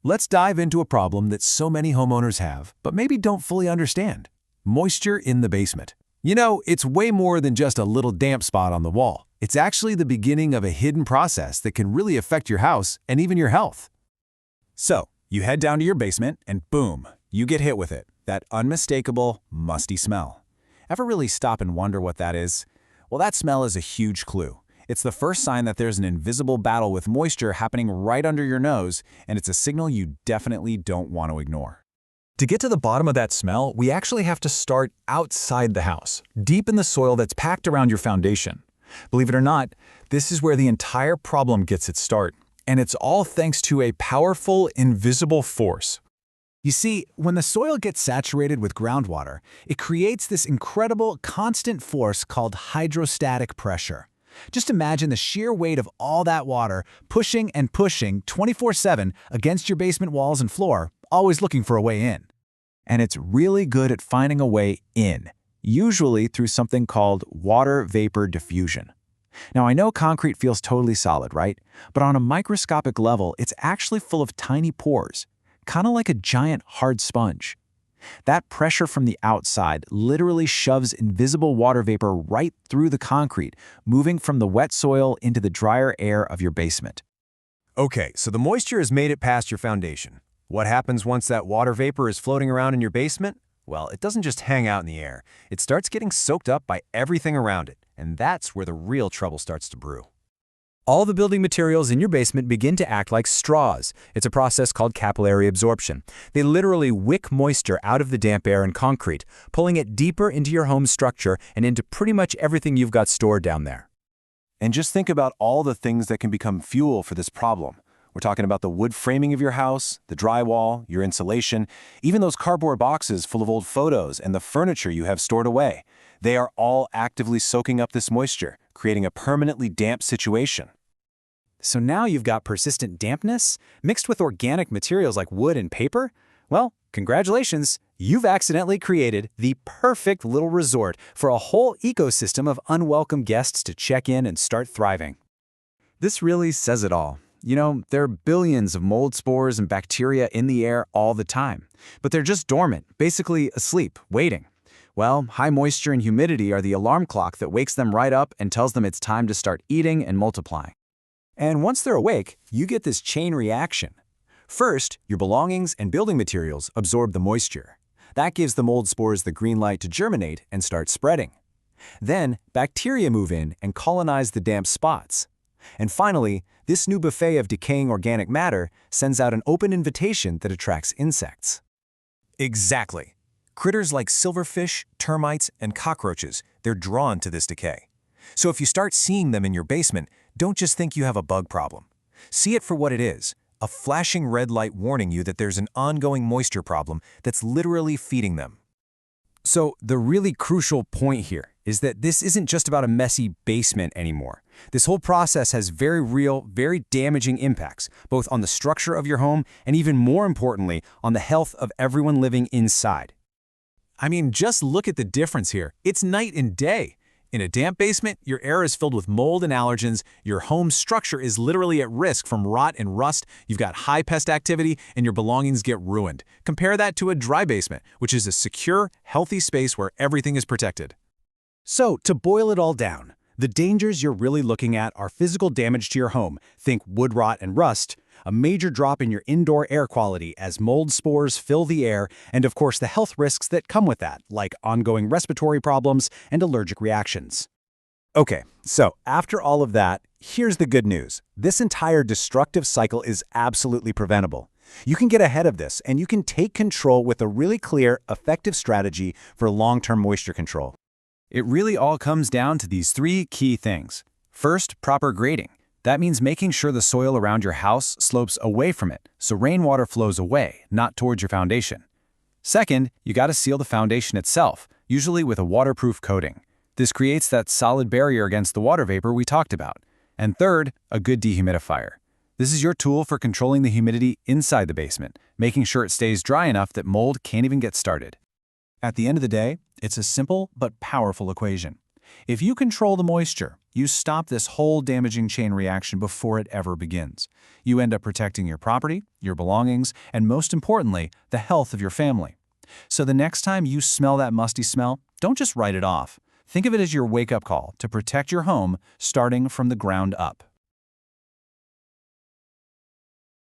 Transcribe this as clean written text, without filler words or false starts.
Let's dive into a problem that so many homeowners have, but maybe don't fully understand. Moisture in the basement. You know, it's way more than just a little damp spot on the wall. It's actually the beginning of a hidden process that can really affect your house and even your health. So, you head down to your basement and boom, you get hit with it. That unmistakable, musty smell. Ever really stop and wonder what that is? Well, that smell is a huge clue. It's the first sign that there's an invisible battle with moisture happening right under your nose, and it's a signal you definitely don't want to ignore. To get to the bottom of that smell, we actually have to start outside the house, deep in the soil that's packed around your foundation. Believe it or not, this is where the entire problem gets its start, and it's all thanks to a powerful, invisible force. You see, when the soil gets saturated with groundwater, it creates this incredible, constant force called hydrostatic pressure. Just imagine the sheer weight of all that water pushing and pushing 24/7 against your basement walls and floor, always looking for a way in. And it's really good at finding a way in, usually through something called water vapor diffusion. Now, I know concrete feels totally solid, right? But on a microscopic level, it's actually full of tiny pores, kind of like a giant hard sponge. That pressure from the outside literally shoves invisible water vapor right through the concrete, moving from the wet soil into the drier air of your basement. Okay, so the moisture has made it past your foundation. What happens once that water vapor is floating around in your basement? Well, it doesn't just hang out in the air. It starts getting soaked up by everything around it, and that's where the real trouble starts to brew. All the building materials in your basement begin to act like straws. It's a process called capillary absorption. They literally wick moisture out of the damp air and concrete, pulling it deeper into your home's structure and into pretty much everything you've got stored down there. And just think about all the things that can become fuel for this problem. We're talking about the wood framing of your house, the drywall, your insulation, even those cardboard boxes full of old photos and the furniture you have stored away. They are all actively soaking up this moisture, creating a permanently damp situation. So now you've got persistent dampness mixed with organic materials like wood and paper? Well, congratulations, you've accidentally created the perfect little resort for a whole ecosystem of unwelcome guests to check in and start thriving. This really says it all. You know, there are billions of mold spores and bacteria in the air all the time, but they're just dormant, basically asleep, waiting. Well, high moisture and humidity are the alarm clock that wakes them right up and tells them it's time to start eating and multiplying. And once they're awake, you get this chain reaction. First, your belongings and building materials absorb the moisture. That gives the mold spores the green light to germinate and start spreading. Then, bacteria move in and colonize the damp spots. And finally, this new buffet of decaying organic matter sends out an open invitation that attracts insects. Exactly. Critters like silverfish, termites, and cockroaches, they're drawn to this decay. So if you start seeing them in your basement, don't just think you have a bug problem. See it for what it is, a flashing red light warning you that there's an ongoing moisture problem that's literally feeding them. So the really crucial point here is that this isn't just about a messy basement anymore. This whole process has very real, very damaging impacts, both on the structure of your home and even more importantly, on the health of everyone living inside. I mean, just look at the difference here. It's night and day. In a damp basement, your air is filled with mold and allergens, your home's structure is literally at risk from rot and rust, you've got high pest activity, and your belongings get ruined. Compare that to a dry basement, which is a secure, healthy space where everything is protected. So, to boil it all down, the dangers you're really looking at are physical damage to your home, think wood rot and rust, a major drop in your indoor air quality as mold spores fill the air, and of course the health risks that come with that, like ongoing respiratory problems and allergic reactions. Okay, so after all of that, here's the good news. This entire destructive cycle is absolutely preventable. You can get ahead of this, and you can take control with a really clear, effective strategy for long-term moisture control. It really all comes down to these three key things. First, proper grading. That means making sure the soil around your house slopes away from it, so rainwater flows away, not towards your foundation. Second, you got to seal the foundation itself, usually with a waterproof coating. This creates that solid barrier against the water vapor we talked about. And third, a good dehumidifier. This is your tool for controlling the humidity inside the basement, making sure it stays dry enough that mold can't even get started. At the end of the day, it's a simple but powerful equation. If you control the moisture, you stop this whole damaging chain reaction before it ever begins. You end up protecting your property, your belongings, and most importantly, the health of your family. So the next time you smell that musty smell, don't just write it off. Think of it as your wake-up call to protect your home starting from the ground up.